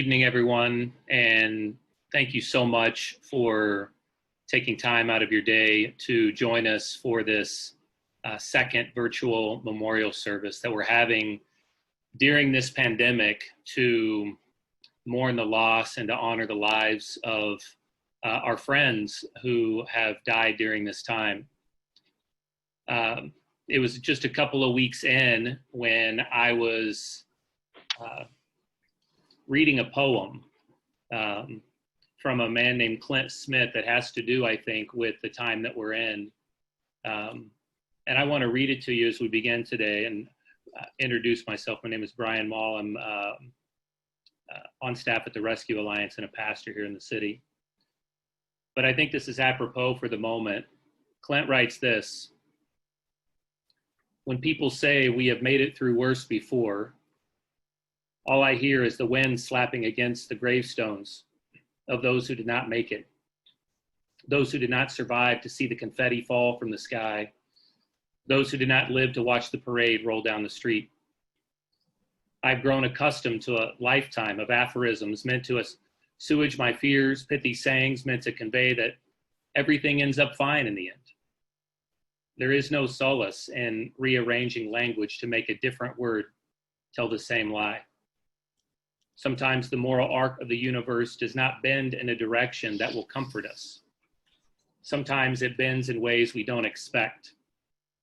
Evening, everyone, and thank you so much for taking time out of your day to join us for this second virtual memorial service that we're having during this pandemic to mourn the loss and to honor the lives of our friends who have died during this time. It was just a couple of weeks in when I was reading a poem from a man named Clint Smith that has to do, I think, with the time that we're in. And I want to read it to you as we begin today and introduce myself. My name is Brian Mall. I'm on staff at the Rescue Alliance and a pastor here in the city. But I think this is apropos for the moment. Clint writes this: when people say we have made it through worse before, all I hear is the wind slapping against the gravestones of those who did not make it, those who did not survive to see the confetti fall from the sky, those who did not live to watch the parade roll down the street. I've grown accustomed to a lifetime of aphorisms meant to assuage my fears, pithy sayings meant to convey that everything ends up fine in the end. There is no solace in rearranging language to make a different word tell the same lie. Sometimes the moral arc of the universe does not bend in a direction that will comfort us. Sometimes it bends in ways we don't expect,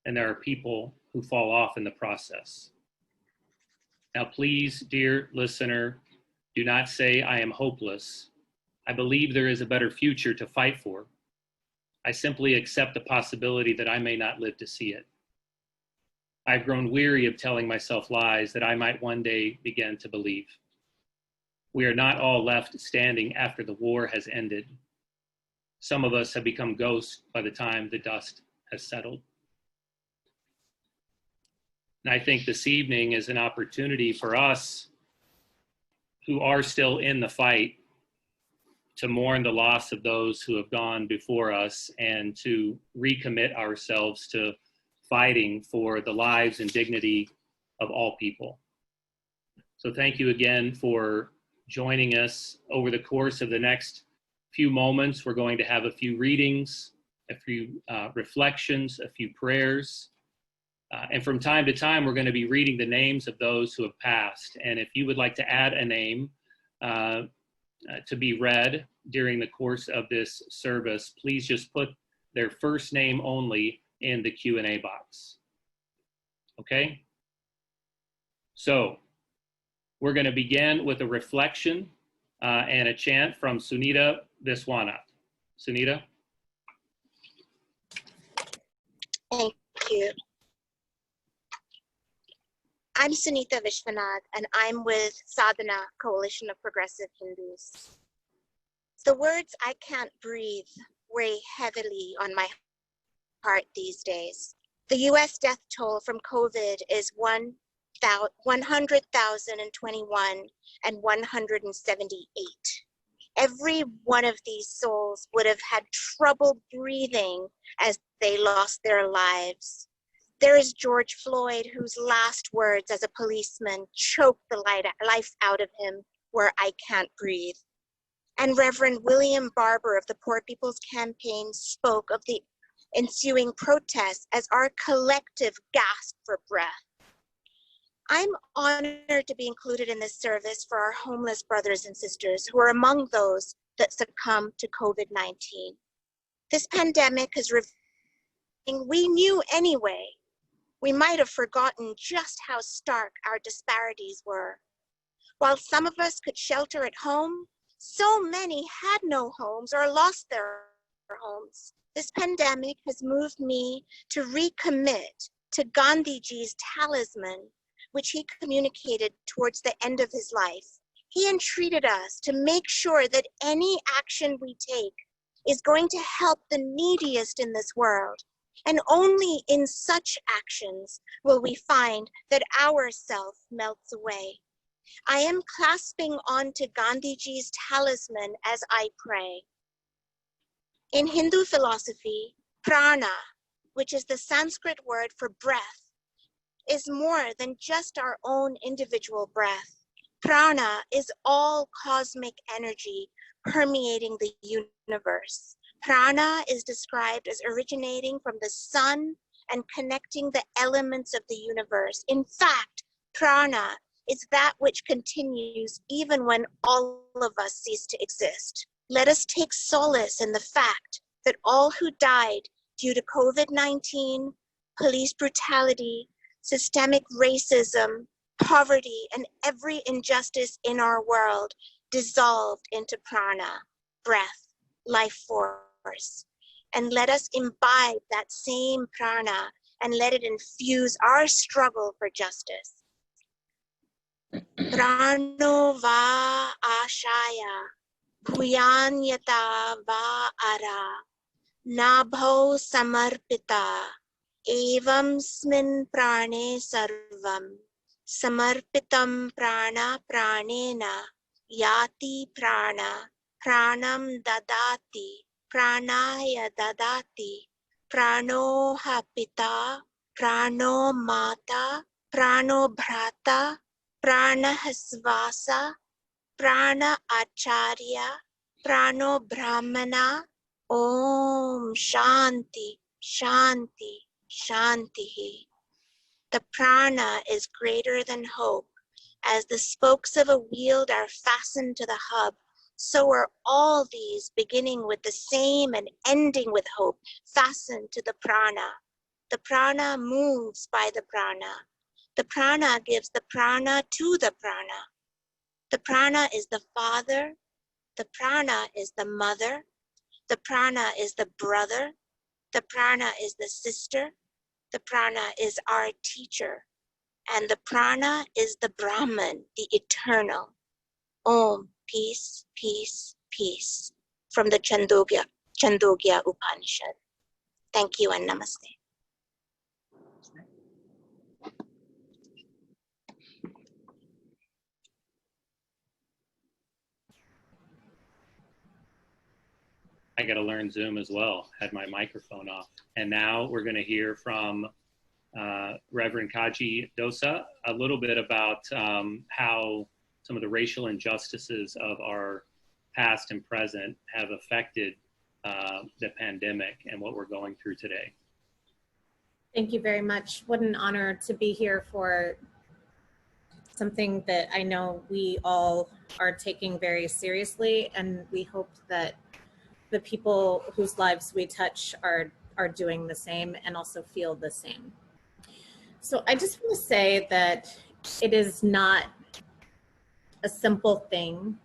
and there are people who fall off in the process. Now, please, dear listener, do not say I am hopeless. I believe there is a better future to fight for. I simply accept the possibility that I may not live to see it. I've grown weary of telling myself lies that I might one day begin to believe. We are not all left standing after the war has ended. Some of us have become ghosts by the time the dust has settled. And I think this evening is an opportunity for us who are still in the fight to mourn the loss of those who have gone before us and to recommit ourselves to fighting for the lives and dignity of all people. So thank you again for joining us. Over the course of the next few moments, we're going to have a few readings, a few reflections, a few prayers. And from time to time, we're going to be reading the names of those who have passed. And if you would like to add a name to be read during the course of this service, please just put their first name only in the Q&A box. Okay? So we're going to begin with a reflection and a chant from Sunita Viswanath. Sunita? Thank you. I'm Sunita Vishwanath, and I'm with Sadhana, Coalition of Progressive Hindus. The words "I can't breathe" weigh heavily on my heart these days. The US death toll from COVID is 100,021 and 178. Every one of these souls would have had trouble breathing as they lost their lives. There is George Floyd, whose last words as a policeman choked the life out of him were "I can't breathe." And Reverend William Barber of the Poor People's Campaign spoke of the ensuing protests as our collective gasp for breath. I'm honored to be included in this service for our homeless brothers and sisters who are among those that succumb to COVID-19. This pandemic has revealed something we knew anyway. We might have forgotten just how stark our disparities were. While some of us could shelter at home, so many had no homes or lost their homes. This pandemic has moved me to recommit to Gandhiji's talisman, which he communicated towards the end of his life. He entreated us to make sure that any action we take is going to help the neediest in this world. And only in such actions will we find that our self melts away. I am clasping onto Gandhiji's talisman as I pray. In Hindu philosophy, prana, which is the Sanskrit word for breath, is more than just our own individual breath. Prana is all cosmic energy permeating the universe. Prana is described as originating from the sun and connecting the elements of the universe. In fact, prana is that which continues even when all of us cease to exist. Let us take solace in the fact that all who died due to COVID-19, police brutality, systemic racism, poverty, and every injustice in our world dissolved into prana, breath, life force. And let us imbibe that same prana and let it infuse our struggle for justice. Prano va ashaya, bhuyanyata va ara, nabho samarpita, evam smin prane sarvam, samarpitam prana pranena, yati prana, pranam dadati, pranaya dadati, prano hapita, prano mata, prano bhrata, prana hasvasa, prana acharya, prano brahmana, om shanti, shanti, shanti. The prana is greater than hope. As the spokes of a wheel are fastened to the hub, so are all these, beginning with the same and ending with hope, fastened to the prana. The prana moves by the prana. The prana gives the prana to the prana. The prana is the father. The prana is the mother. The prana is the brother. The prana is the sister. The prana is our teacher. And the prana is the Brahman, the eternal. Om, peace, peace, peace. From the Chandogya Upanishad. Thank you and namaste. I got to learn Zoom as well. Had my microphone off. And now we're going to hear from Reverend Kaji Dosa a little bit about how some of the racial injustices of our past and present have affected the pandemic and what we're going through today. Thank you very much. What an honor to be here for something that I know we all are taking very seriously, and we hope that the people whose lives we touch are doing the same and also feel the same. So I just want to say that it is not a simple thing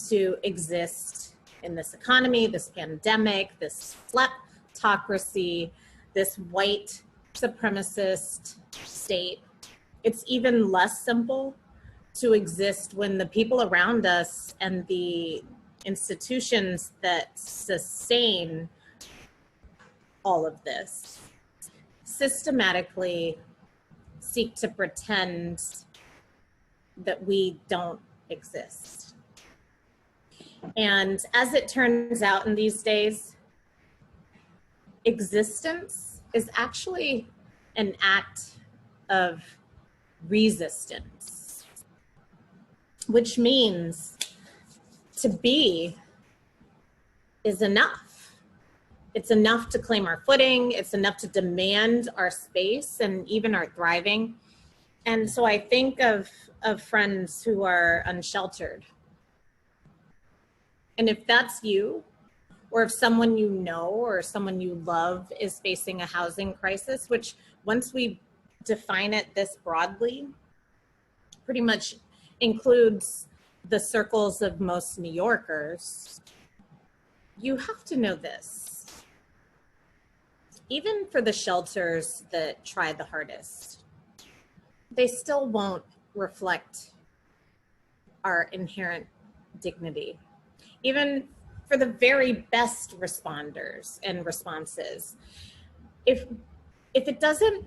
to exist in this economy, this pandemic, this kleptocracy, this white supremacist state. It's even less simple to exist when the people around us and the institutions that sustain all of this systematically seek to pretend that we don't exist. And as it turns out in these days, existence is actually an act of resistance, which means to be is enough. It's enough to claim our footing. It's enough to demand our space and even our thriving. And so I think of friends who are unsheltered. And if that's you, or if someone you know or someone you love is facing a housing crisis, which once we define it this broadly, pretty much includes the circles of most New Yorkers, you have to know this. Even for the shelters that try the hardest, they still won't reflect our inherent dignity. Even for the very best responders and responses, if it doesn't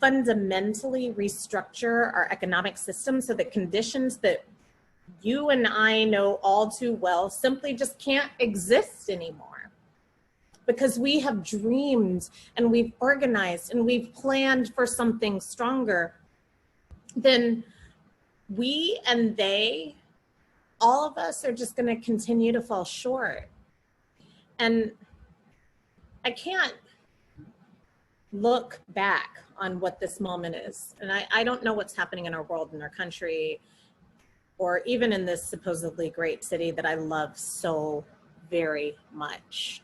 fundamentally restructure our economic system so that conditions that you and I know all too well simply just can't exist anymore, because we have dreamed and we've organized and we've planned for something stronger, then we and they, all of us are just going to continue to fall short. And I can't look back on what this moment is. And I don't know what's happening in our world, in our country, or even in this supposedly great city that I love so very much.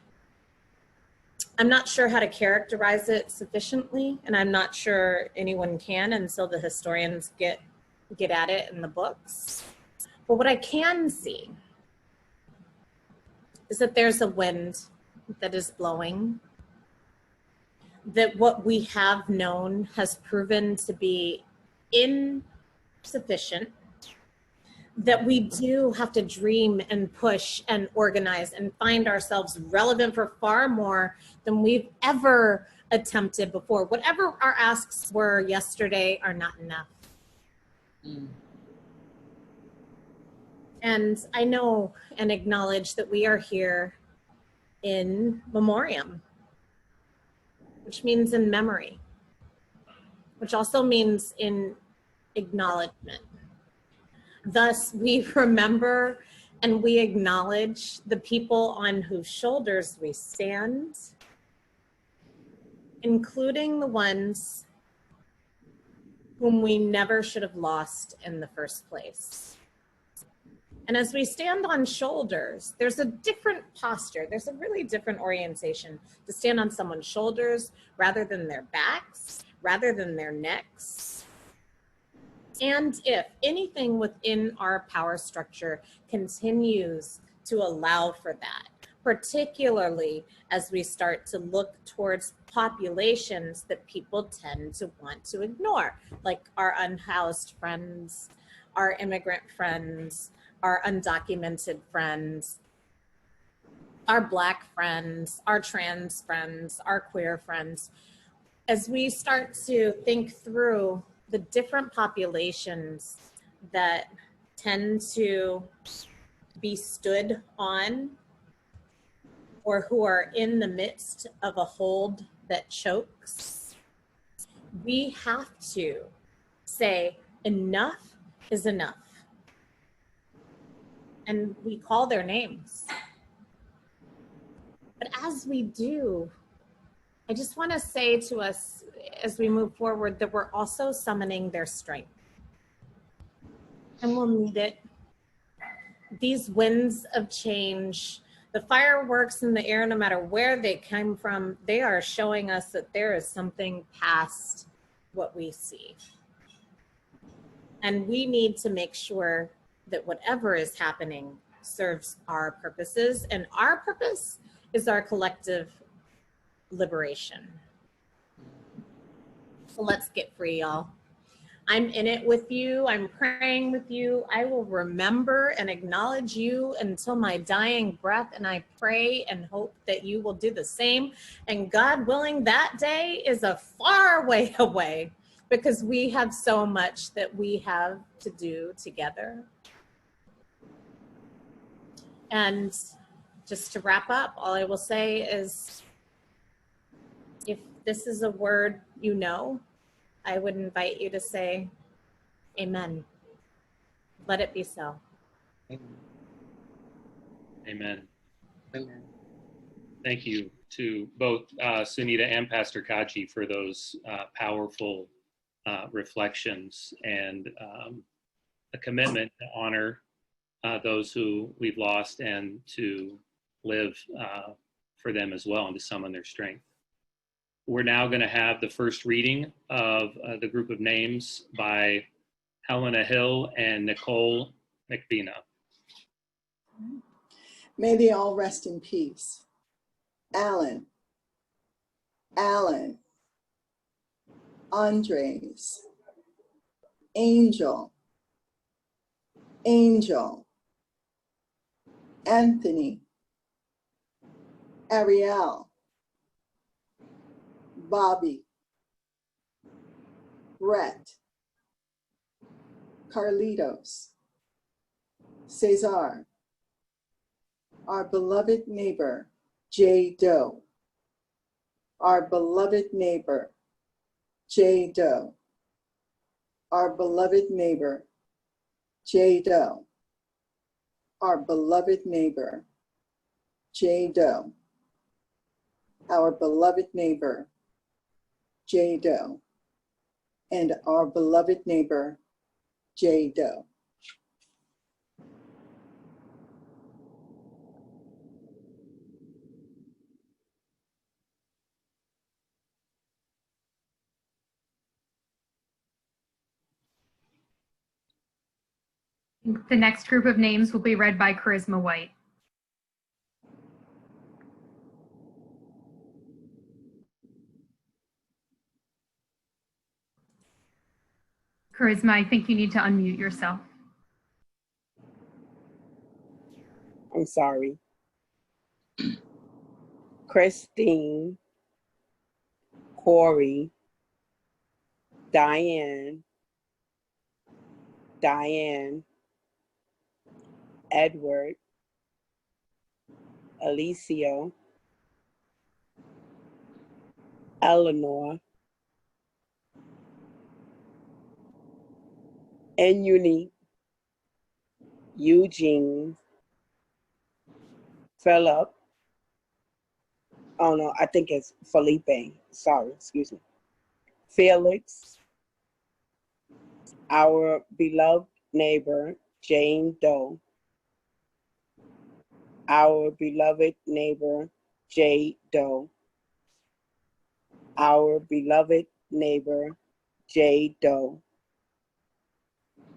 I'm not sure how to characterize it sufficiently, and I'm not sure anyone can until the historians get at it in the books. But what I can see is that there's a wind that is blowing, that what we have known has proven to be insufficient, that we do have to dream and push and organize and find ourselves relevant for far more than we've ever attempted before. Whatever our asks were yesterday are not enough. And I know and acknowledge that we are here in memoriam, which means in memory, which also means in acknowledgement. Thus, we remember and we acknowledge the people on whose shoulders we stand, including the ones whom we never should have lost in the first place. And as we stand on shoulders, there's a different posture. There's a really different orientation to stand on someone's shoulders rather than their backs, rather than their necks. And if anything within our power structure continues to allow for that, particularly as we start to look towards populations that people tend to want to ignore, like our unhoused friends, our immigrant friends, our undocumented friends, our Black friends, our trans friends, our queer friends. As we start to think through the different populations that tend to be stood on or who are in the midst of a hold that chokes, we have to say enough is enough. And we call their names. But as we do, I just want to say to us as we move forward that we're also summoning their strength. And we'll need it. These winds of change, the fireworks in the air, no matter where they come from, they are showing us that there is something past what we see. And we need to make sure that whatever is happening serves our purposes, and our purpose is our collective liberation. So let's get free, y'all. I'm in it with you. I'm praying with you. I will remember and acknowledge you until my dying breath, and I pray and hope that you will do the same. And God willing, that day is a far way away, because we have so much that we have to do together. And just to wrap up, all I will say is, if this is a word you know, I would invite you to say, amen. Let it be so. Amen. Amen. Thank you to both Sunita and Pastor Kaji for those powerful reflections and a commitment to honor those who we've lost and to live for them as well and to summon their strength. We're now going to have the first reading of the group of names by Helena Hill and Nicole McBina. May they all rest in peace. Alan, Andres, Angel, Anthony, Ariel, Bobby, Brett, Carlitos, Cesar, our beloved neighbor, J. Doe, our beloved neighbor, J. Doe, our beloved neighbor, J. Doe. Our beloved neighbor, J. Doe. Our beloved neighbor, J. Doe. And our beloved neighbor, J. Doe. The next group of names will be read by Charisma White. Charisma, I think you need to unmute yourself. I'm sorry. Christine, Corey, Diane, Edward, Alicia, Eleanor, and Unique, Eugene, Philip. Oh no, I think it's Felipe. Sorry, excuse me. Felix, our beloved neighbor, Jane Doe, our beloved neighbor, J. Doe, our beloved neighbor, J. Doe,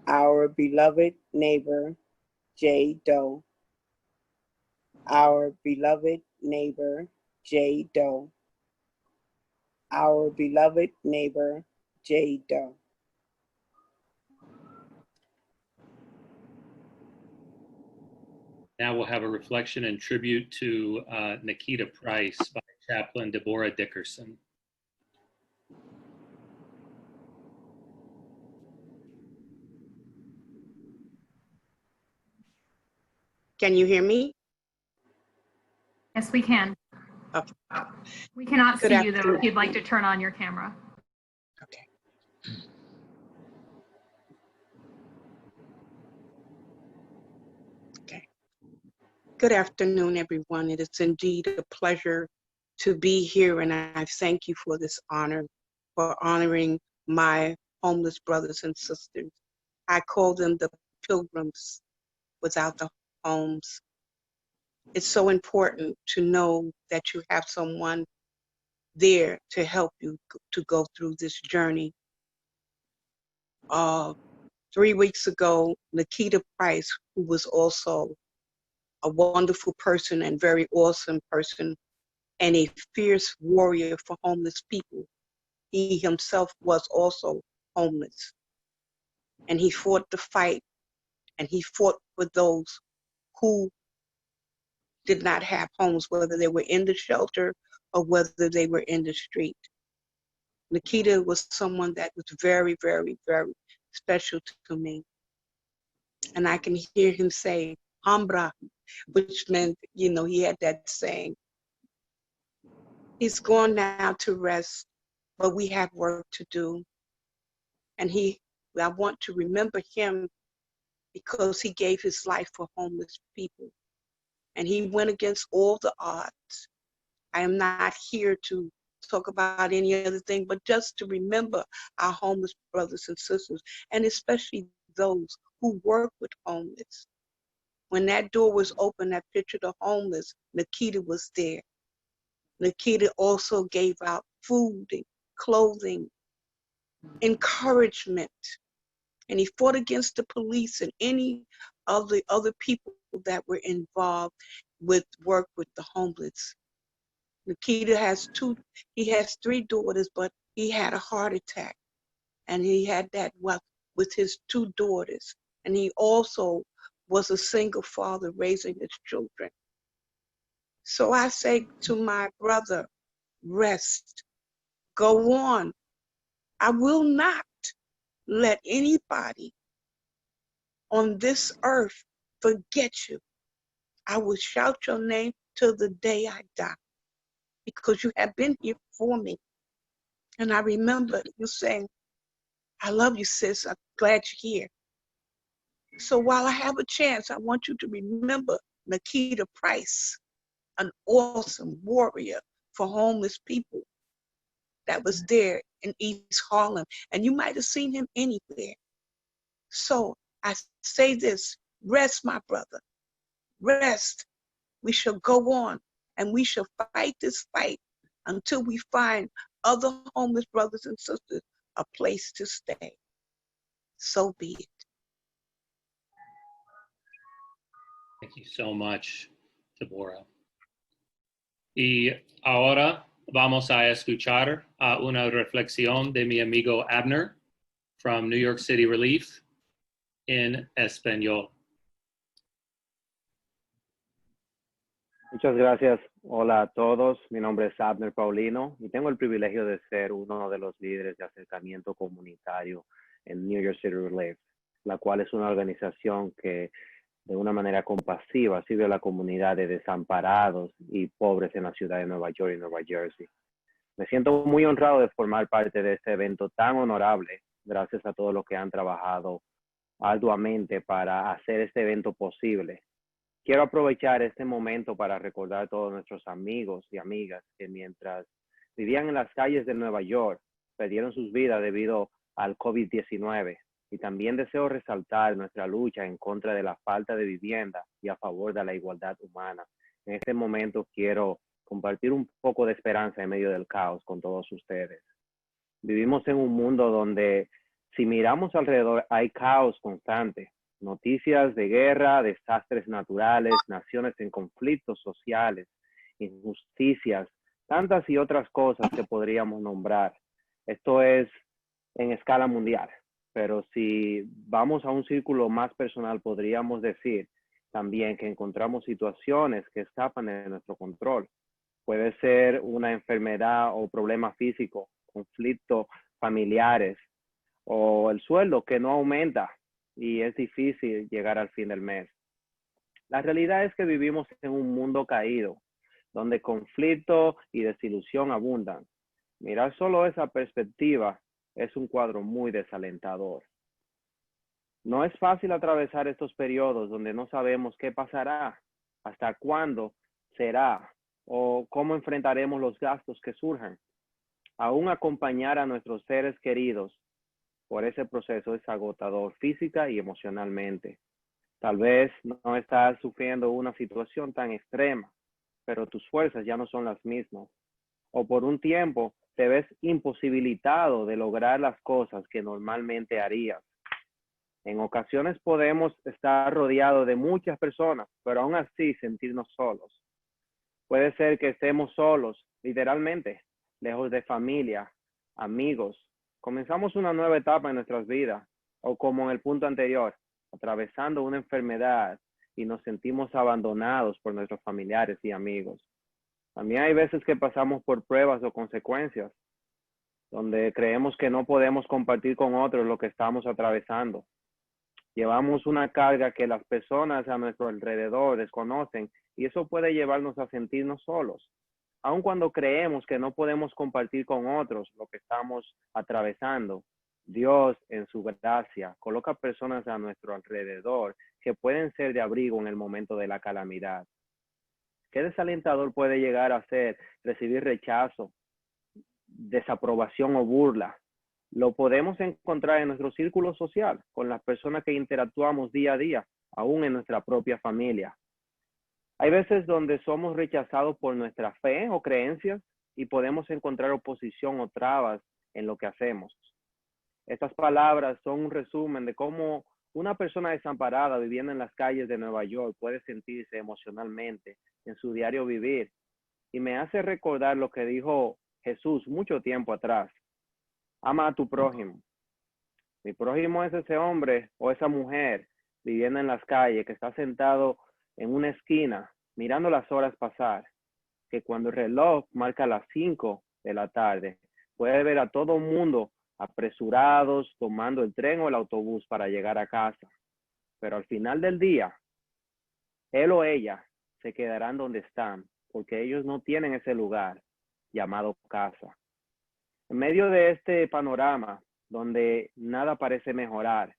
our beloved neighbor, J. Doe, our beloved neighbor, J. Doe, our beloved neighbor, J. Doe. Now we'll have a reflection and tribute to Nikita Price by Chaplain Deborah Dickerson. Can you hear me? Yes, we can. Okay. We cannot Good see you though, afternoon. if you'd like to turn on your camera. Okay. Okay. Good afternoon, everyone. It is indeed a pleasure to be here, and I thank you for this honor, for honoring my homeless brothers and sisters. I call them the pilgrims without the homes. It's so important to know that you have someone there to help you to go through this journey. 3 weeks ago, Nikita Price, who was also a wonderful person and very awesome person and a fierce warrior for homeless people, he himself was also homeless. And he fought the fight, and he fought for those who did not have homes, whether they were in the shelter or whether they were in the street. Nikita was someone that was very, very, very special to me. And I can hear him say, Hambra, which meant, you know, he had that saying. He's gone now to rest, but we have work to do. And I want to remember him because he gave his life for homeless people. And he went against all the odds. I am not here to talk about any other thing, but just to remember our homeless brothers and sisters, and especially those who work with homeless. When that door was open, that picture of the homeless, Nikita was there. Nikita also gave out food and clothing, encouragement, and he fought against the police and any of the other people that were involved with work with the homeless. Nikita has 3 daughters, but he had a heart attack, and he had that with his 2 daughters, and he also was a single father raising his children. So I say to my brother, rest, go on. I will not let anybody on this earth forget you. I will shout your name till the day I die, because you have been here for me. And I remember you saying, I love you, sis. I'm glad you're here. So while I have a chance, I want you to remember Nikita Price, an awesome warrior for homeless people that was there in East Harlem. And you might have seen him anywhere. So I say this, rest, my brother, rest. We shall go on and we shall fight this fight until we find other homeless brothers and sisters a place to stay. So be it. Thank you so much, Deborah. Y ahora vamos a escuchar una reflexión de mi amigo Abner from New York City Relief en español. Muchas gracias. Hola a todos. Mi nombre es Abner Paulino y tengo el privilegio de ser uno de los líderes de acercamiento comunitario en New York City Relief, la cual es una organización que de una manera compasiva sirve a la comunidad de desamparados y pobres en la ciudad de Nueva York y Nueva Jersey. Me siento muy honrado de formar parte de este evento tan honorable, gracias a todos los que han trabajado arduamente para hacer este evento posible. Quiero aprovechar este momento para recordar a todos nuestros amigos y amigas que mientras vivían en las calles de Nueva York, perdieron sus vidas debido al COVID-19. Y también deseo resaltar nuestra lucha en contra de la falta de vivienda y a favor de la igualdad humana. En este momento quiero compartir un poco de esperanza en medio del caos con todos ustedes. Vivimos en un mundo donde si miramos alrededor hay caos constante. Noticias de guerra, desastres naturales, naciones en conflictos sociales, injusticias, tantas y otras cosas que podríamos nombrar. Esto es en escala mundial. Pero si vamos a un círculo más personal, podríamos decir también que encontramos situaciones que escapan de nuestro control. Puede ser una enfermedad o problema físico, conflictos familiares o el sueldo que no aumenta y es difícil llegar al fin del mes. La realidad es que vivimos en un mundo caído, donde conflicto y desilusión abundan. Mirar solo esa perspectiva es un cuadro muy desalentador. No es fácil atravesar estos periodos donde no sabemos qué pasará, hasta cuándo será o cómo enfrentaremos los gastos que surjan. Aún acompañar a nuestros seres queridos por ese proceso es agotador física y emocionalmente. Tal vez no estás sufriendo una situación tan extrema, pero tus fuerzas ya no son las mismas. O por un tiempo te ves imposibilitado de lograr las cosas que normalmente harías. En ocasiones podemos estar rodeados de muchas personas, pero aún así sentirnos solos. Puede ser que estemos solos, literalmente, lejos de familia, amigos. Comenzamos una nueva etapa en nuestras vidas, o como en el punto anterior, atravesando una enfermedad y nos sentimos abandonados por nuestros familiares y amigos. También hay veces que pasamos por pruebas o consecuencias, donde creemos que no podemos compartir con otros lo que estamos atravesando. Llevamos una carga que las personas a nuestro alrededor desconocen y eso puede llevarnos a sentirnos solos. Aun cuando creemos que no podemos compartir con otros lo que estamos atravesando, Dios en su gracia coloca personas a nuestro alrededor que pueden ser de abrigo en el momento de la calamidad. ¿Qué desalentador puede llegar a ser recibir rechazo, desaprobación o burla? Lo podemos encontrar en nuestro círculo social, con las personas que interactuamos día a día, aún en nuestra propia familia. Hay veces donde somos rechazados por nuestra fe o creencias y podemos encontrar oposición o trabas en lo que hacemos. Estas palabras son un resumen de cómo una persona desamparada viviendo en las calles de Nueva York puede sentirse emocionalmente en su diario vivir. Y me hace recordar lo que dijo Jesús mucho tiempo atrás. Ama a tu prójimo. Mi prójimo es ese hombre o esa mujer viviendo en las calles que está sentado en una esquina mirando las horas pasar, que cuando el reloj marca las 5 de la tarde puede ver a todo el mundo apresurados tomando el tren o el autobús para llegar a casa. Pero al final del día, él o ella se quedarán donde están porque ellos no tienen ese lugar llamado casa. En medio de este panorama donde nada parece mejorar,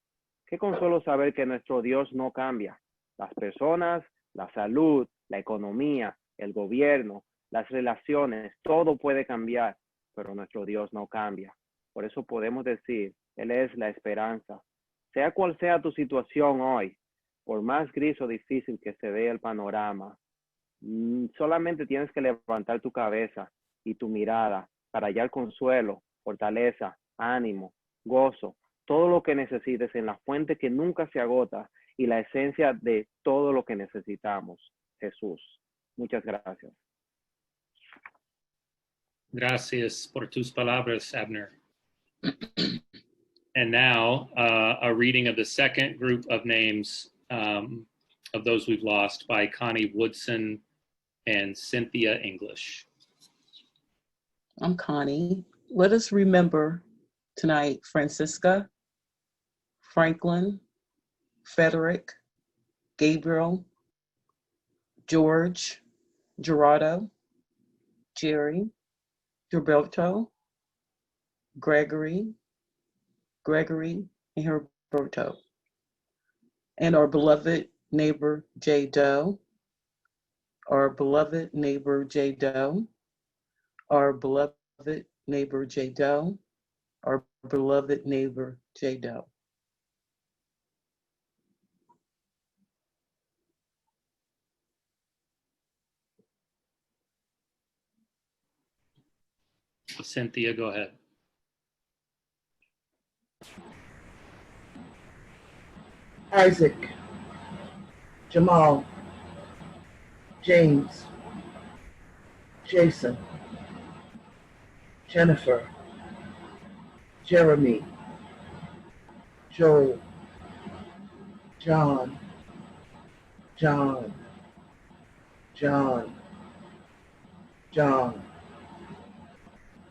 Qué consuelo saber que nuestro Dios no cambia. Las personas, la salud, la economía, el gobierno, las relaciones, todo puede cambiar, pero nuestro Dios no cambia. Por eso podemos decir, Él es la esperanza. Sea cual sea tu situación hoy, por más gris o difícil que se vea el panorama, solamente tienes que levantar tu cabeza y tu mirada para hallar consuelo, fortaleza, ánimo, gozo, todo lo que necesites en la fuente que nunca se agota y la esencia de todo lo que necesitamos, Jesús. Muchas gracias. Gracias por tus palabras, Abner. And now, a reading of the second group of names of those we've lost by Connie Woodson and Cynthia English. I'm Connie. Let us remember tonight Francisca, Franklin, Frederick, Gabriel, George, Gerardo, Jerry, Gilberto, Gregory, and Herberto, and our beloved neighbor J. Doe, our beloved neighbor J. Doe, our beloved neighbor J. Doe, our beloved neighbor J. Doe. Cynthia, go ahead. Isaac, Jamal, James, Jason, Jennifer, Jeremy, Joel, John,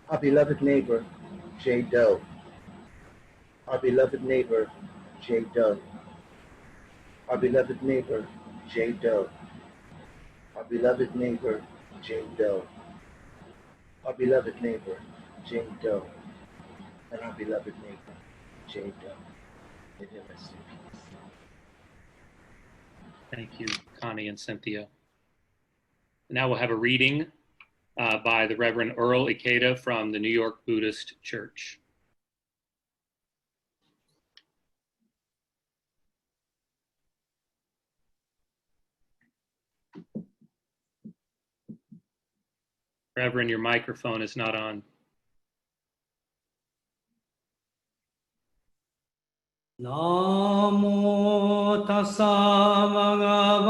our beloved neighbor, J. Doe, our beloved neighbor, J. Doe, our beloved neighbor, J. Doe, our beloved neighbor, J. Doe, our beloved neighbor, J. Doe, and our beloved neighbor, J. Doe. May they rest in peace. Thank you, Connie and Cynthia. Now we'll have a reading by the Reverend Earl Ikeda from the New York Buddhist Church. Reverend, your microphone is not on. Namo tassa bhagavato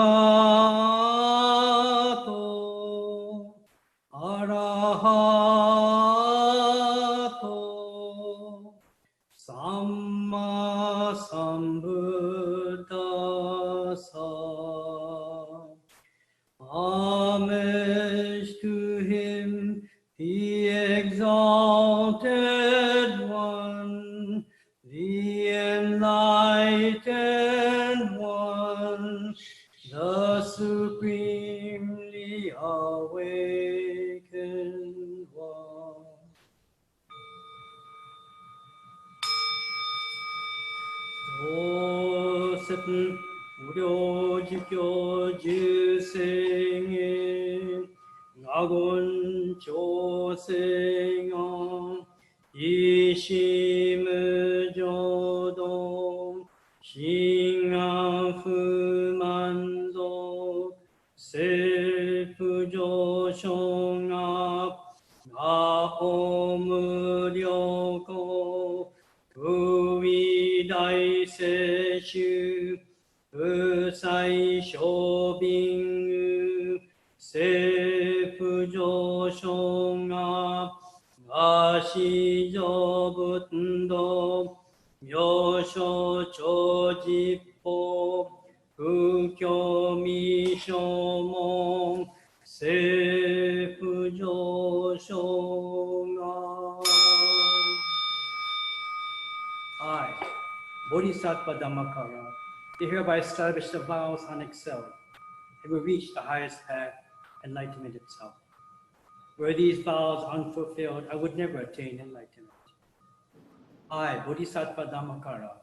arahato samma sambuddhassa. Homage to him, the exalted one, the enlightened one, the supremely awakened one. Satan 무료지교 주생에 낙원 조생어 이심을 조동 싱아후만도 셀프조성합 나호무려고 부위다이세슈 의사이 쇼빙 셀프조성합 아시저분도 묘쇼조지포 극교미쇼몽 셀프조성합. I, Bodhisattva Dhammakara, do hereby establish the vows unexcelled, and will reach the highest path, enlightenment itself. Were these vows unfulfilled, I would never attain enlightenment. I, Bodhisattva Dhammakara,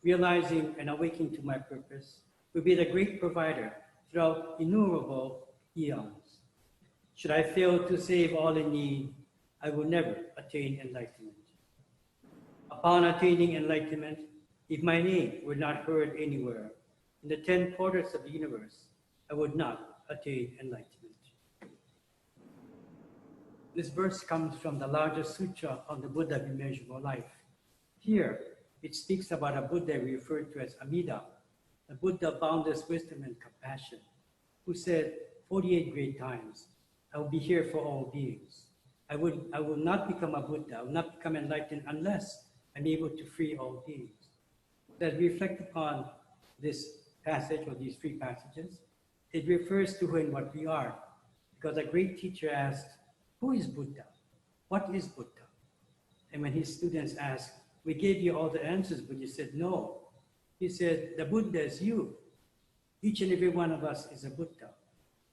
realizing and awaking to my purpose, will be the great provider throughout innumerable eons. Should I fail to save all in need, I will never attain enlightenment. Upon attaining enlightenment, if my name were not heard anywhere in the 10 quarters of the universe, I would not attain enlightenment. This verse comes from the largest sutra on the Buddha of immeasurable life. Here, it speaks about a Buddha we refer to as Amida, the Buddha of boundless wisdom and compassion, who said 48 great times, I will be here for all beings. I will not become a Buddha, I will not become enlightened unless I'm able to free all beings. As we reflect upon this passage or these 3 passages, it refers to who and what we are. Because a great teacher asked, who is Buddha? What is Buddha? And when his students asked, we gave you all the answers, but you said no. He said, the Buddha is you. Each and every one of us is a Buddha.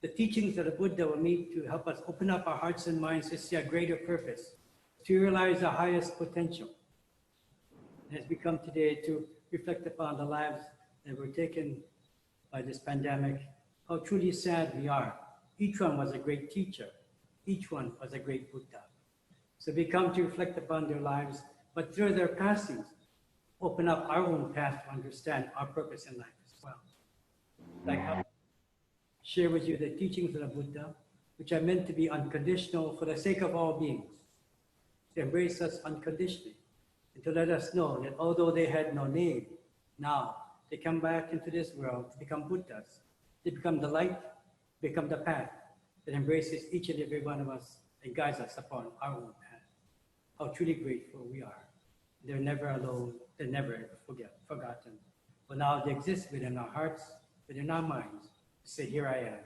The teachings of the Buddha were made to help us open up our hearts and minds to see a greater purpose, to realize our highest potential. And as we come today to reflect upon the lives that were taken by this pandemic, how truly sad we are. Each one was a great teacher. Each one was a great Buddha. So we come to reflect upon their lives, but through their passings, open up our own path to understand our purpose in life as well. Like I'll share with you the teachings of the Buddha, which are meant to be unconditional for the sake of all beings, to embrace us unconditionally, and to let us know that although they had no name, now they come back into this world to become Buddhas. They become the light, become the path that embraces each and every one of us and guides us upon our own path. How truly grateful we are. They're never alone, they're never forgotten. But now they exist within our hearts, within our minds, to say, here I am,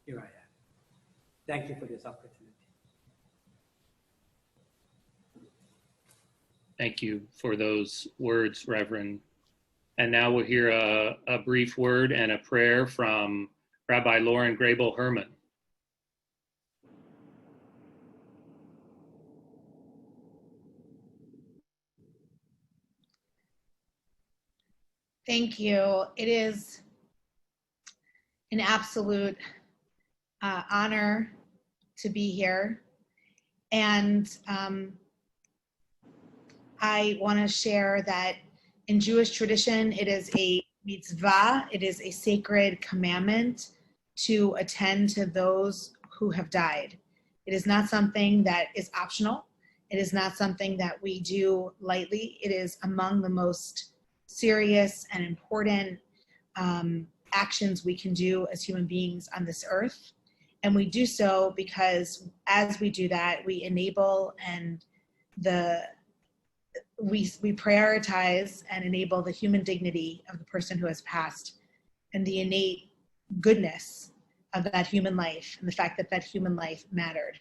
here I am. Thank you for this opportunity. Thank you for those words, Reverend. And now we'll hear a brief word and a prayer from Rabbi Lauren Grable Herman. Thank you. It is an absolute honor to be here. And I want to share that in Jewish tradition, it is a mitzvah, it is a sacred commandment to attend to those who have died. It is not something that is optional. It is not something that we do lightly. It is among the most serious and important actions we can do as human beings on this earth. And we do so because as we do that, we enable and we prioritize and enable the human dignity of the person who has passed and the innate goodness of that human life and the fact that that human life mattered.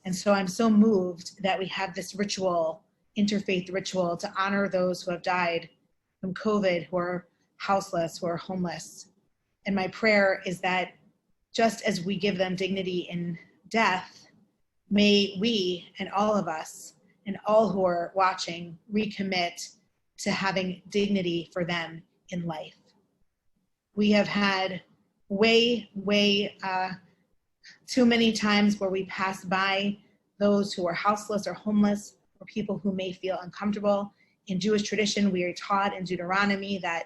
And so I'm so moved that we have this ritual, interfaith ritual, to honor those who have died from COVID, who are houseless, who are homeless. And my prayer is that just as we give them dignity in death, may we and all of us and all who are watching recommit to having dignity for them in life. We have had way too many times where we pass by those who are houseless or homeless or people who may feel uncomfortable. In Jewish tradition, we are taught in Deuteronomy that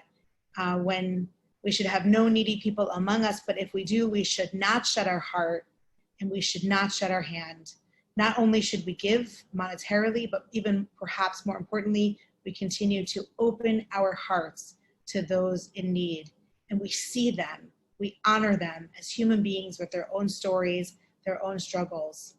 when we should have no needy people among us, but if we do, we should not shut our heart and we should not shut our hand. Not only should we give monetarily, but even perhaps more importantly, we continue to open our hearts to those in need. And we see them, we honor them as human beings with their own stories, their own struggles.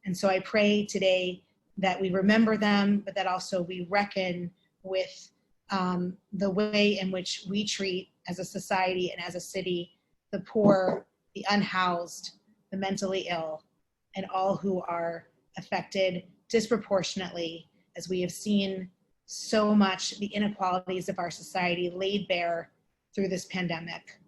And so I pray today that we remember them, but that also we reckon with the way in which we treat as a society and as a city, the poor, the unhoused, the mentally ill, and all who are affected disproportionately, as we have seen so much the inequalities of our society laid bare through this pandemic.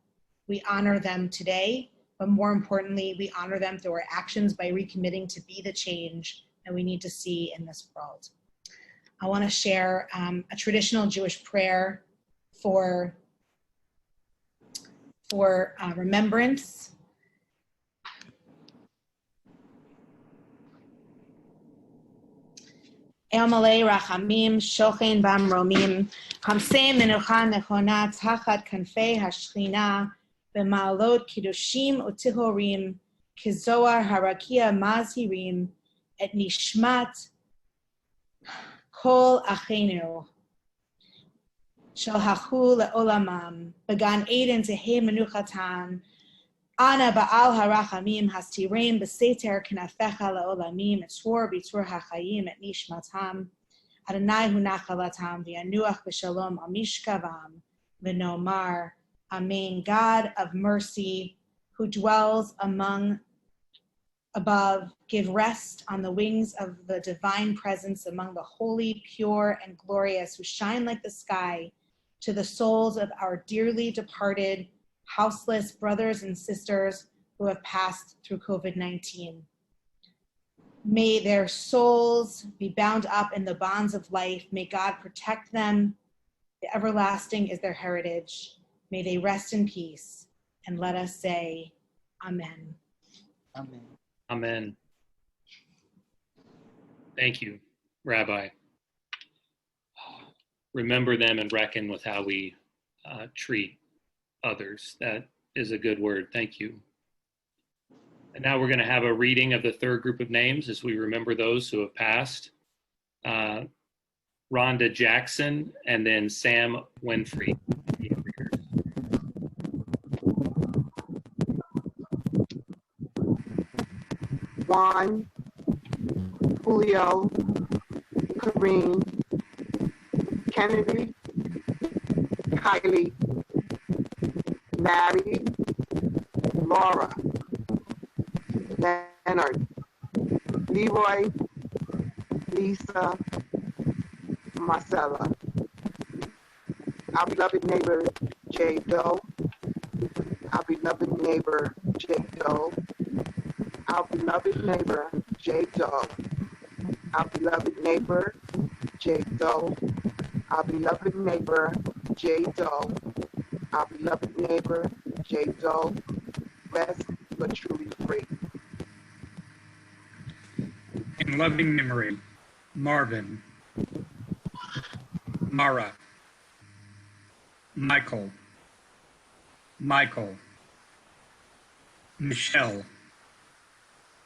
We honor them today, but more importantly, we honor them through our actions by recommitting to be the change that we need to see in this world. I want to share a traditional Jewish prayer for remembrance. Elmalei Rachamim, Shochen Bamromim, Hamsei Menucha Nechona Tachat Kanfei Hashchina, B'Ma'alot Kiddushim Utihorim, Kizoar Harakia Mazhirim, Et Nishmat Kol Achenu, Shalhachu Le'olamam, Began Eden Tehei Menuchatan, Ana Ba'al Harachamim Hastirim Beseter Knafecha Le'olamim Etzor B'Tzor HaChayim Et Nishmatam Adonai Hu Nachalatam V'Yanuach B'Shalom Al Mishkavam V'Nomar Amen. God of mercy, who dwells above, give rest on the wings of the divine presence among the holy, pure, and glorious, who shine like the sky, to the souls of our dearly departed houseless brothers and sisters who have passed through COVID-19. May their souls be bound up in the bonds of life. May God protect them. The everlasting is their heritage. May they rest in peace. And let us say, Amen. Amen. Amen. Thank you, Rabbi. Remember them and reckon with how we treat others. That is a good word. Thank you. And now we're going to have a reading of the third group of names as we remember those who have passed. Rhonda Jackson and then Sam Winfrey. Juan, Julio, Kareem, Kennedy, Kylie, Maddie, Laura, Leonard, Leroy, Lisa, Marcella, our beloved neighbor, Jay Doe, our beloved neighbor, Jay Doe, our beloved neighbor, Jay Doe, our beloved neighbor, Jay Doe, our beloved neighbor, Jay Doe, our beloved neighbor, Jay Doe, rest but truly free. In loving memory, Marvin, Mara, Michael, Michelle,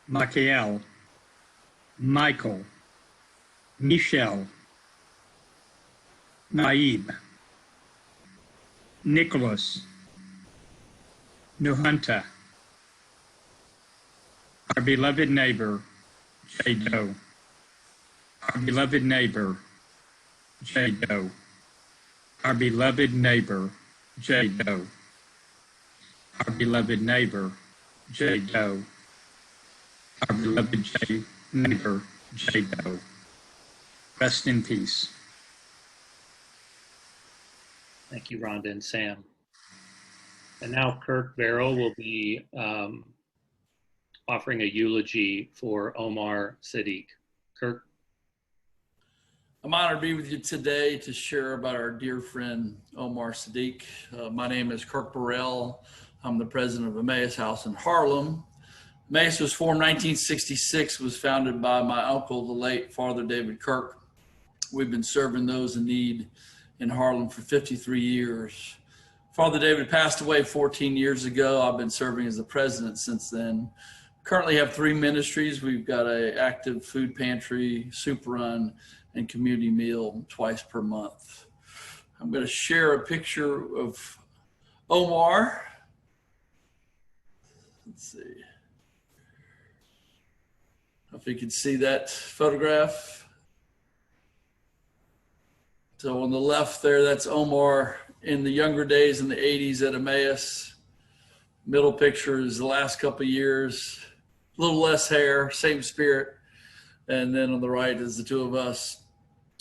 Michael, Michael, Michelle, Naib, Nicholas, Nuhunta, our beloved neighbor, Jay Doe, our beloved neighbor, Jay Doe, our beloved neighbor, Jay Doe, our beloved neighbor, Jay Doe, our beloved neighbor, Jay Doe. Rest in peace. Thank you, Rhonda and Sam. And now Kirk Barrow will be offering a eulogy for Omar Sadiq. Kirk. I'm honored to be with you today to share about our dear friend, Omar Sadiq. My name is Kirk Burrell. I'm the president of Emmaus House in Harlem. Emmaus was formed in 1966, was founded by my uncle, the late Father David Kirk. We've been serving those in need in Harlem for 53 years. Father David passed away 14 years ago. I've been serving as the president since then. Currently have 3 ministries. We've got an active food pantry, soup run, and community meal twice per month. I'm going to share a picture of Omar. Let's see if you can see that photograph. So on the left there, that's Omar in the younger days in the 80s at Emmaus. Middle picture is the last couple of years, a little less hair, same spirit. And then on the right is the two of us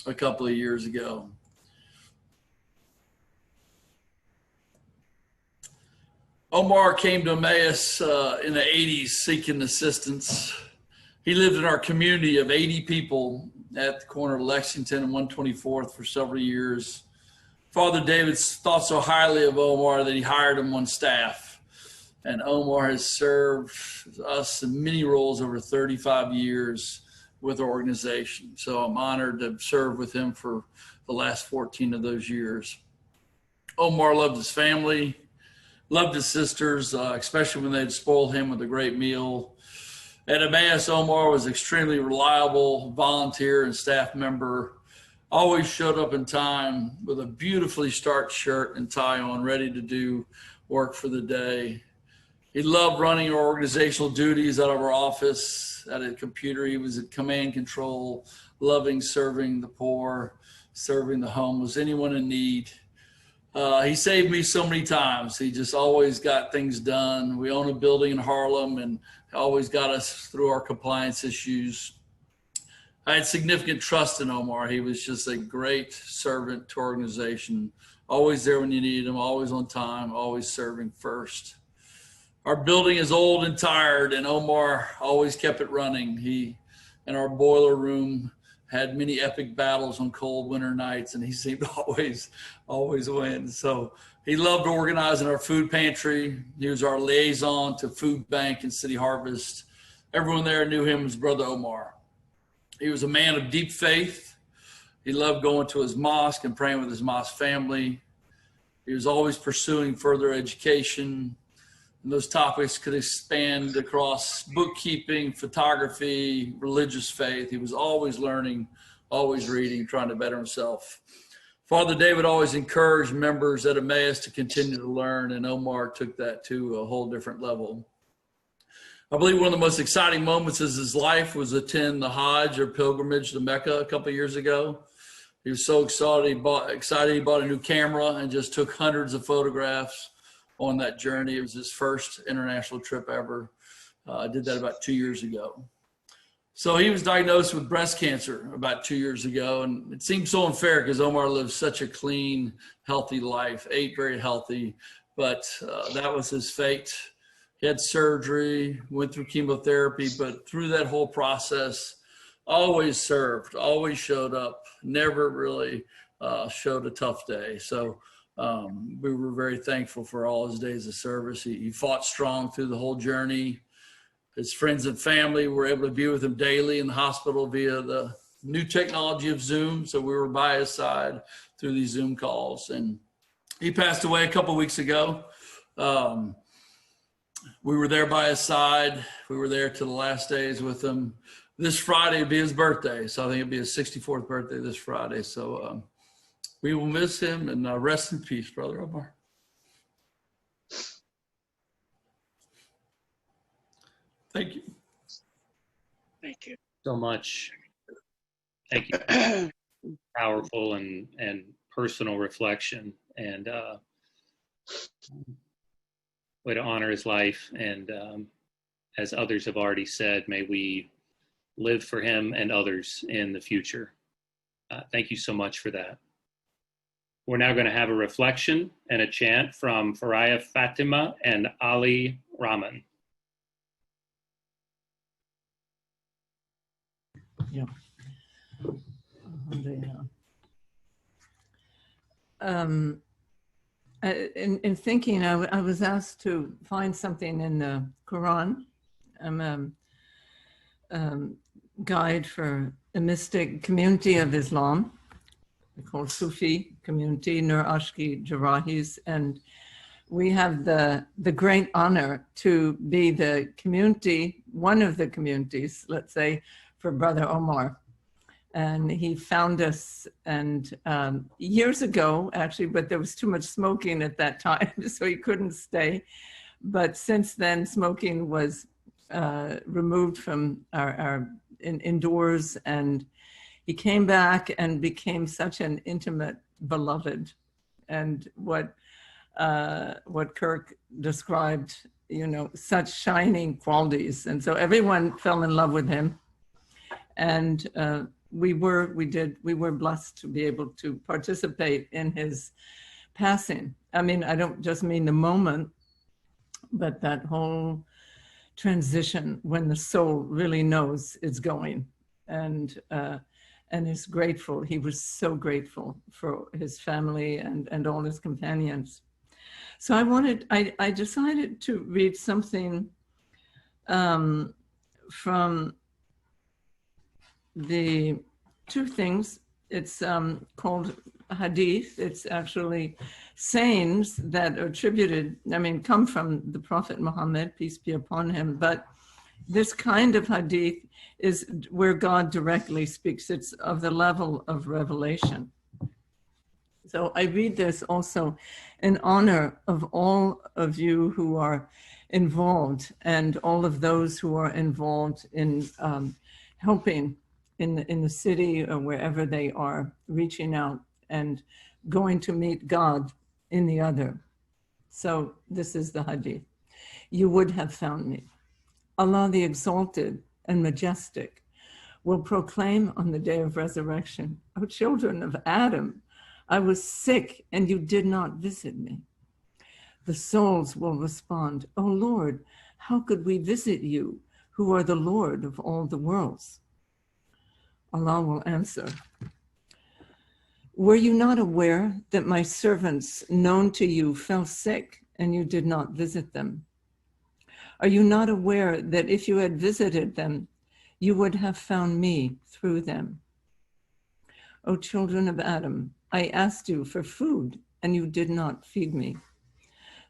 a couple of years ago. Omar came to Emmaus in the 80s seeking assistance. He lived in our community of 80 people at the corner of Lexington and 124th for several years. Father David thought so highly of Omar that he hired him on staff. And Omar has served us in many roles over 35 years with our organization. So I'm honored to serve with him for the last 14 of those years. Omar loved his family, loved his sisters, especially when they'd spoil him with a great meal. At Emmaus, Omar was extremely reliable volunteer and staff member, always showed up in time with a beautifully starched shirt and tie on, ready to do work for the day. He loved running our organizational duties out of our office at a computer. He was at command control, loving serving the poor, serving the homeless, anyone in need. He saved me so many times. He just always got things done. We own a building in Harlem and always got us through our compliance issues. I had significant trust in Omar. He was just a great servant to our organization, always there when you needed him, always on time, always serving first. Our building is old and tired, and Omar always kept it running. He, in our boiler room, had many epic battles on cold winter nights, and he seemed to always win. So he loved organizing our food pantry. He was our liaison to Food Bank and City Harvest. Everyone there knew him as Brother Omar. He was a man of deep faith. He loved going to his mosque and praying with his mosque family. He was always pursuing further education. And those topics could expand across bookkeeping, photography, religious faith. He was always learning, always reading, trying to better himself. Father David always encouraged members at Emmaus to continue to learn, and Omar took that to a whole different level. I believe one of the most exciting moments of his life was attend the Hajj or pilgrimage to Mecca a couple of years ago. He was so excited, he bought a new camera and just took hundreds of photographs on that journey. It was his first international trip ever. I did that about 2 years ago. So he was diagnosed with breast cancer about 2 years ago. And it seemed so unfair because Omar lived such a clean, healthy life, ate very healthy, but that was his fate. He had surgery, went through chemotherapy, but through that whole process, always served, always showed up, never really showed a tough day. So we were very thankful for all his days of service. He fought strong through the whole journey. His friends and family were able to be with him daily in the hospital via the new technology of Zoom. So we were by his side through these Zoom calls. And he passed away a couple of weeks ago. We were there by his side. We were there to the last days with him. This Friday would be his birthday. So I think it'd be his 64th birthday this Friday. So we will miss him, and rest in peace, Brother Omar. Thank you. Thank you so much. Thank you. Powerful and personal reflection, and way to honor his life. And as others have already said, may we live for him and others in the future. Thank you so much for that. We're now going to have a reflection and a chant from Faraya Fatima and Ali Rahman. Yeah. In thinking, I was asked to find something in the Quran. I'm a guide for the mystic community of Islam, called Sufi community, Nur Ashki Jarrahis, and we have the great honor to be the community, one of the communities, let's say, for Brother Omar. And he found us, and years ago, actually, but there was too much smoking at that time, so he couldn't stay. But since then, smoking was removed from our indoors, and he came back and became such an intimate beloved. And what Kirk described, you know, such shining qualities. And so everyone fell in love with him. And we were blessed to be able to participate in his passing. I mean, I don't just mean the moment, but that whole transition when the soul really knows it's going. And and is grateful. He was so grateful for his family and all his companions. So I decided to read something from the two things. It's called hadith. It's actually sayings that are attributed, come from the Prophet Muhammad, peace be upon him. But this kind of hadith is where God directly speaks. It's of the level of revelation. So I read this also in honor of all of you who are involved and all of those who are involved in helping in the city or wherever they are, reaching out and going to meet God in the other. So this is the hadith. You would have found me. Allah the Exalted and Majestic will proclaim on the day of resurrection, O children of Adam, I was sick and you did not visit me. The souls will respond, O Lord, how could we visit you, who are the Lord of all the worlds? Allah will answer, were you not aware that my servants known to you fell sick and you did not visit them? Are you not aware that if you had visited them, you would have found me through them? O children of Adam, I asked you for food and you did not feed me.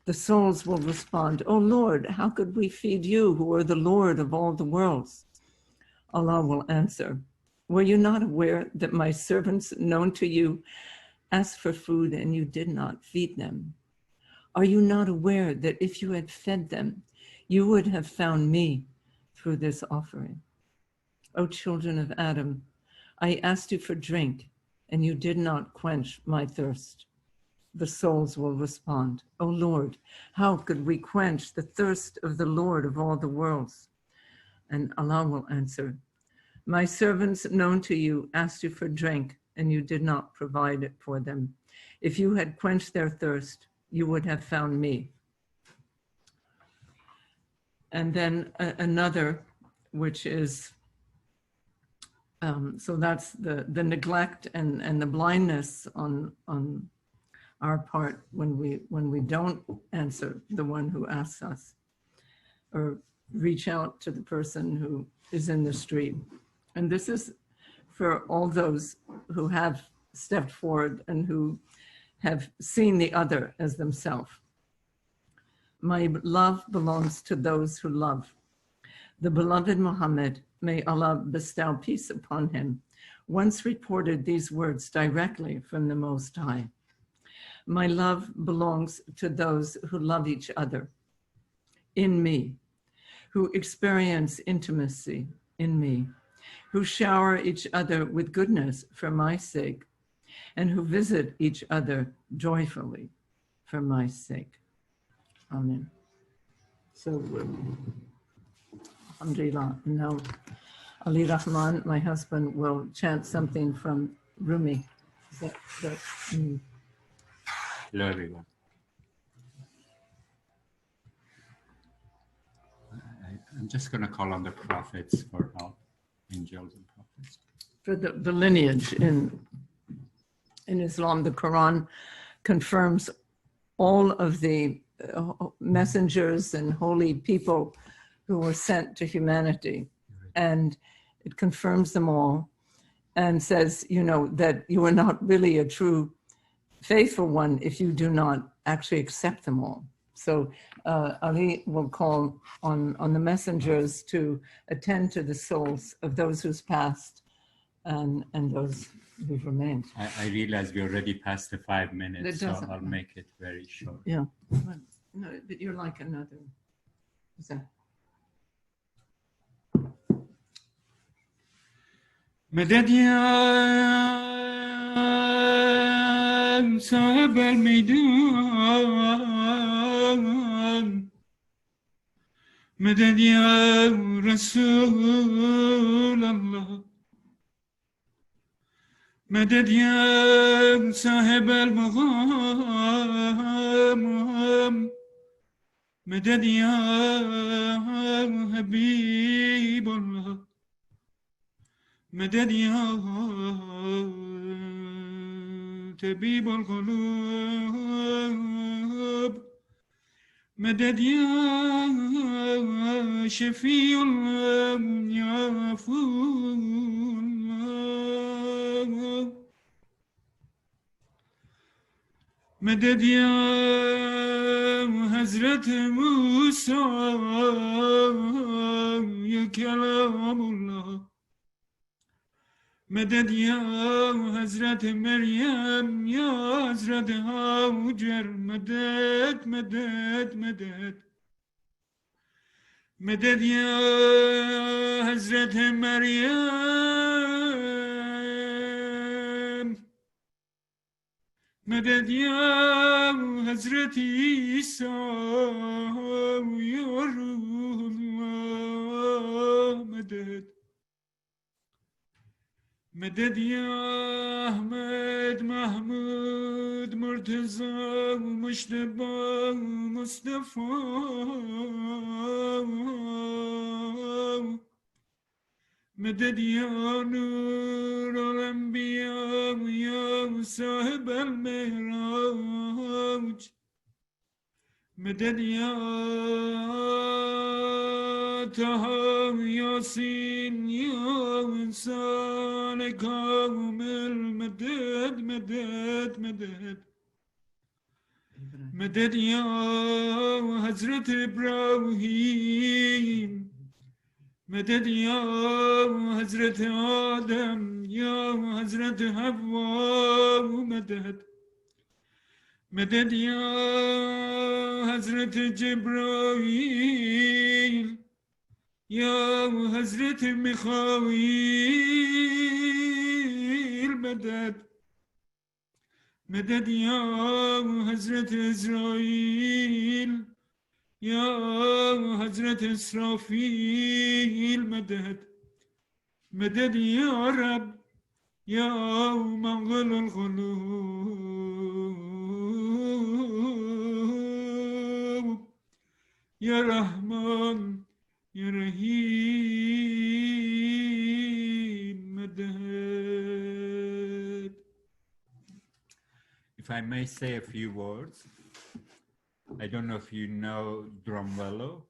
The souls will respond, O Lord, how could we feed you who are the Lord of all the worlds? Allah will answer, were you not aware that my servants known to you asked for food and you did not feed them? Are you not aware that if you had fed them, you would have found me through this offering? O children of Adam, I asked you for drink and you did not quench my thirst. The souls will respond, O Lord, how could we quench the thirst of the Lord of all the worlds? And Allah will answer, my servants known to you asked you for drink and you did not provide it for them. If you had quenched their thirst, you would have found me. And then another, which is, so that's the neglect and the blindness on our part when we don't answer the one who asks us or reach out to the person who is in the street. And this is for all those who have stepped forward and who have seen the other as themselves. My love belongs to those who love. The beloved Muhammad, may Allah bestow peace upon him, once reported these words directly from the Most High. My love belongs to those who love each other in me, who experience intimacy in me, who shower each other with goodness for my sake, and who visit each other joyfully for my sake. Amen. So, alhamdulillah. Now, Ali Rahman, my husband, will chant something from Rumi. Hello, everyone. I'm just going to call on the prophets for help, angels and prophets. For the lineage in Islam, the Quran confirms all of the messengers and holy people who were sent to humanity. And it confirms them all and says, that you are not really a true faithful one if you do not actually accept them all. So Ali will call on the messengers to attend to the souls of those who's passed and those who've remained. I realize we already passed the 5 minutes, so I'll make it very short. Yeah, no, but you're like another. مدد يا صاحب الميدان مدد يا رسول الله مدد يا صاحب المقام مدد يا حبيب الله مدد يا طبيب القلوب مدد يا شفيع يا غفور مدد يا حضرت موسى يا كلام الله مدد يا حضرت مريم يا حضرت هاجر مدد مدد مدد مدد يا حضرت مريم مدد يا حضرت عيسى يا روح الله مدد مدد يا أحمد محمود مرتضى مجتبى مصطفى مدد يا نور الأنبياء يا صاحب المعراج مدد يا طه ياسين يا إنسان كامل مدد مدد مدد مدد يا حضرت إبراهيم مدد يا حضرت آدم يا حضرت حواء مدد مدد يا حضرت جبرائيل يا حضرت ميخائيل مدد مدد يا حضرت إسرائيل يا حضرت إسرافيل مدد مدد يا رب يا منقل القلوب يا رحمن يا رحيم مدد. If I may say a few words, I don't know if you know Drumwello.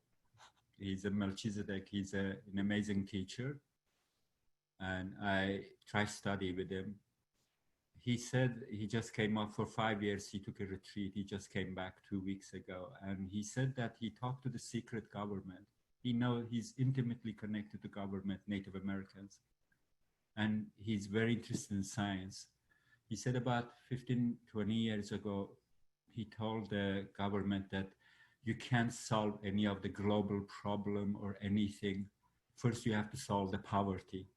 He's a Melchizedek. He's an amazing teacher. And I try study with him. He said he just came up for 5 years. He took a retreat. He just came back 2 weeks ago. And he said that he talked to the secret government. He's intimately connected to government, Native Americans. And he's very interested in science. He said about 15, 20 years ago, he told the government that you can't solve any of the global problem or anything. First, you have to solve the poverty.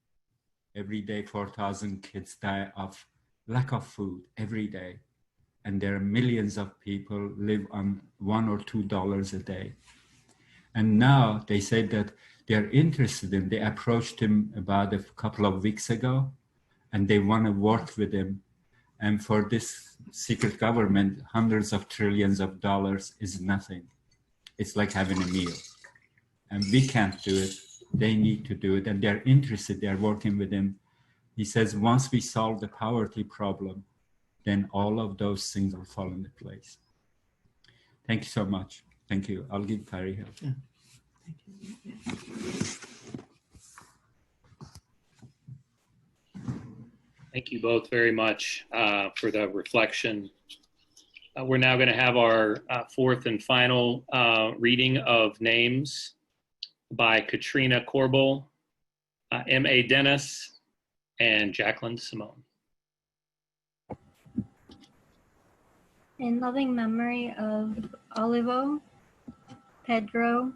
Every day, 4,000 kids die of lack of food every day. And there are millions of people live on $1 or $2 a day. And now they said that they're interested in, they approached him about a couple of weeks ago, and they want to work with him. And for this secret government, hundreds of trillions of dollars is nothing. It's like having a meal. And we can't do it. They need to do it. And they're interested. They're working with him. He says, once we solve the poverty problem, then all of those things will fall into place. Thank you so much. Thank you. I'll give Kari help. Yeah. Thank you both very much for the reflection. We're now going to have our fourth and final reading of names by Katrina Corbel, M.A. Dennis, and Jacqueline Simone. In loving memory of Olivo, Pedro,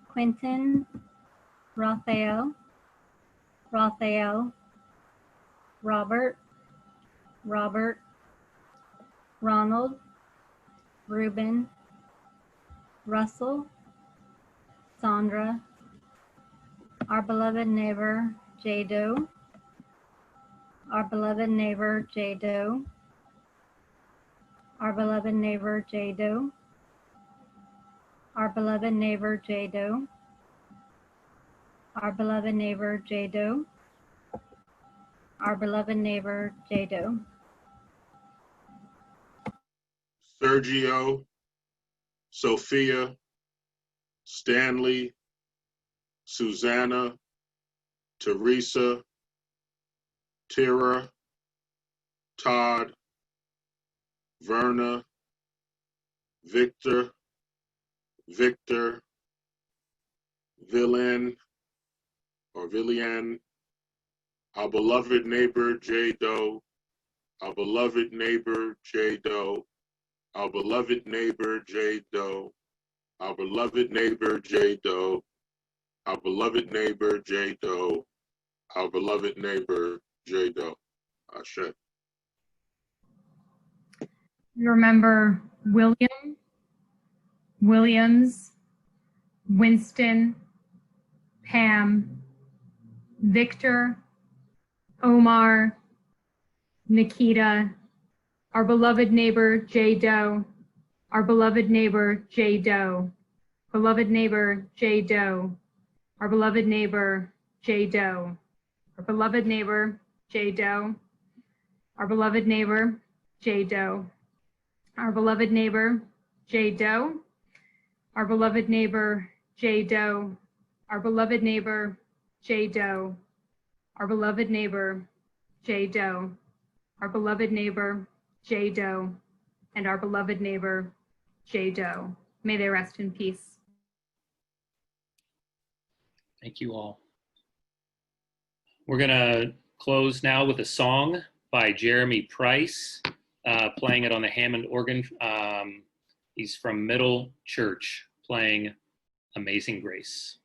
Quentin, Raphael, Robert, Ronald, Ruben, Russell, Sandra, our beloved neighbor, Jado, our beloved neighbor, Jado, our beloved neighbor, Jado, our beloved neighbor, Jado, our beloved neighbor, Jado, Our beloved neighbor, J. Doe. Sergio, Sophia, Stanley, Susanna, Teresa, Tara, Todd, Verna, Victor, Victor, Villan or Villian, our beloved neighbor J. Doe, our beloved neighbor J. Doe, our beloved neighbor J. Doe, our beloved neighbor J. Doe, our beloved neighbor J. Doe, our beloved neighbor J. Doe. Ashe. Remember William, Williams, Winston, Pam, Victor, Omar, Nikita, our beloved neighbor J. Doe, our beloved neighbor J. Doe, beloved neighbor J. Doe, our beloved neighbor J. Doe, our beloved neighbor J. Doe, our beloved neighbor J. Doe, our beloved neighbor J. Doe, our beloved neighbor J. Doe, our beloved neighbor J. Doe, our beloved neighbor J. Doe, our beloved neighbor J. Doe, and our beloved neighbor J. Doe. May they rest in peace. Thank you all. We're going to close now with a song by Jeremy Price, playing it on the Hammond organ. He's from Middle Church, playing Amazing Grace.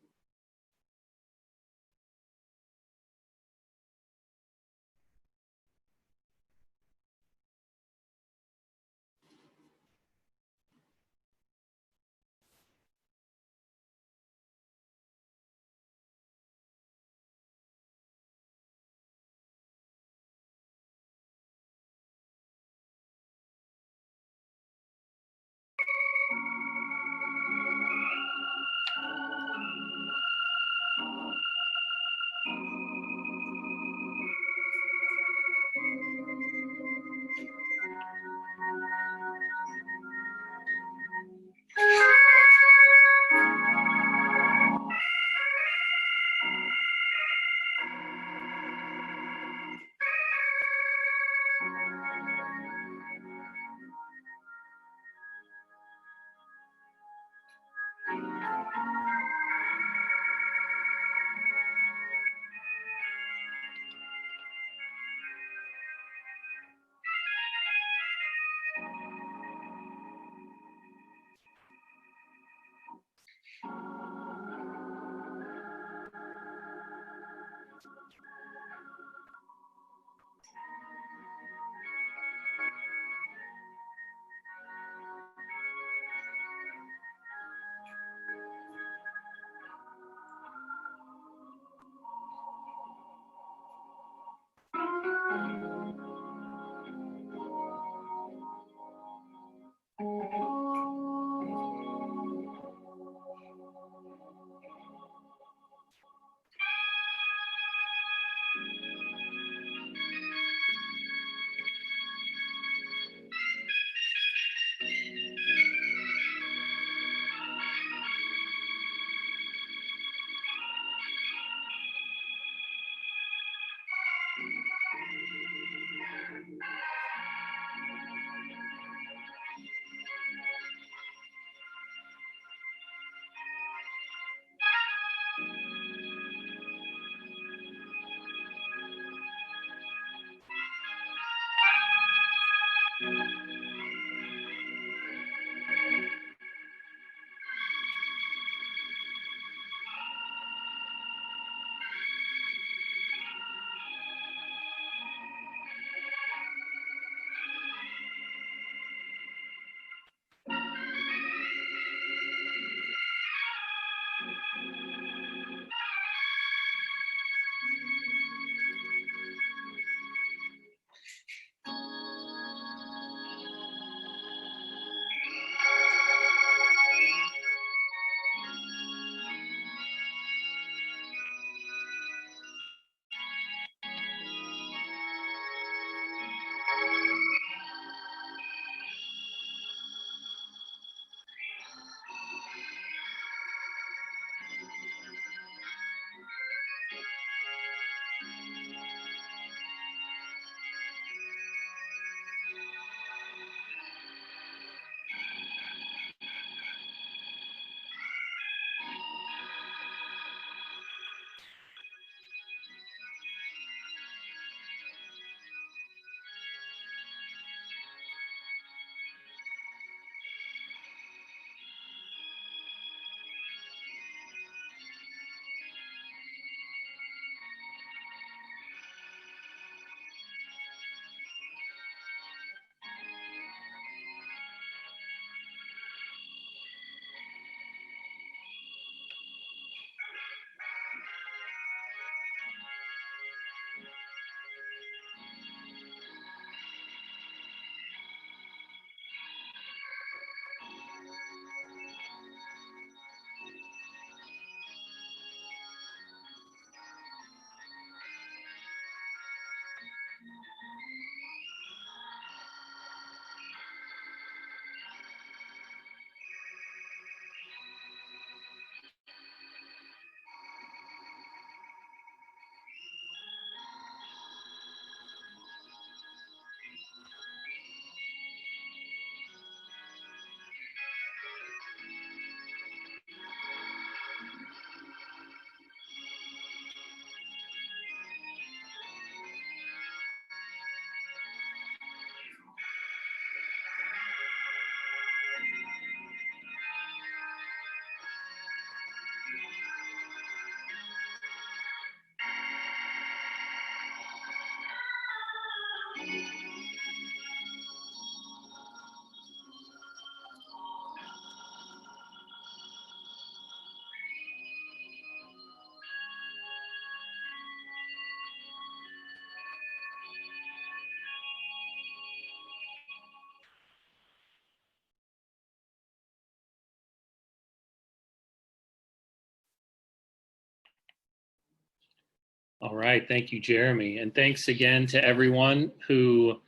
All right, thank you, Jeremy. And thanks again to everyone who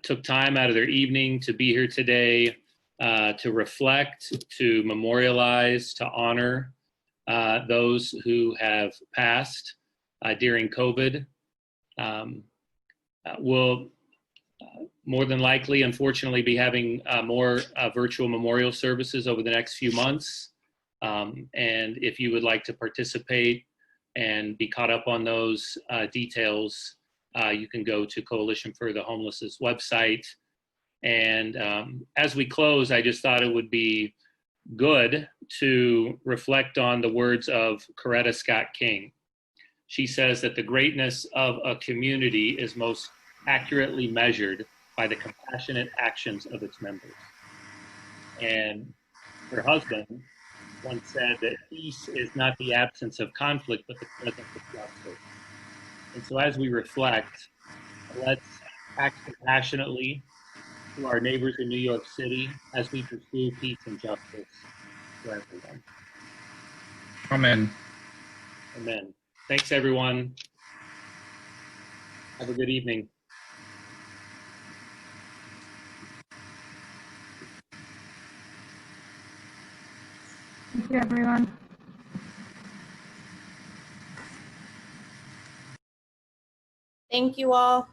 took time out of their evening to be here today, to reflect, to memorialize, to honor those who have passed during COVID. We'll more than likely, unfortunately, be having more virtual memorial services over the next few months. And if you would like to participate and be caught up on those details, you can go to Coalition for the Homeless's website. And as we close, I just thought it would be good to reflect on the words of Coretta Scott King. She says that the greatness of a community is most accurately measured by the compassionate actions of its members. And her husband once said that peace is not the absence of conflict, but the presence of justice. And so as we reflect, let's act compassionately to our neighbors in New York City as we pursue peace and justice for everyone. Amen. Amen. Thanks, everyone. Have a good evening. Thank you, everyone. Thank you all.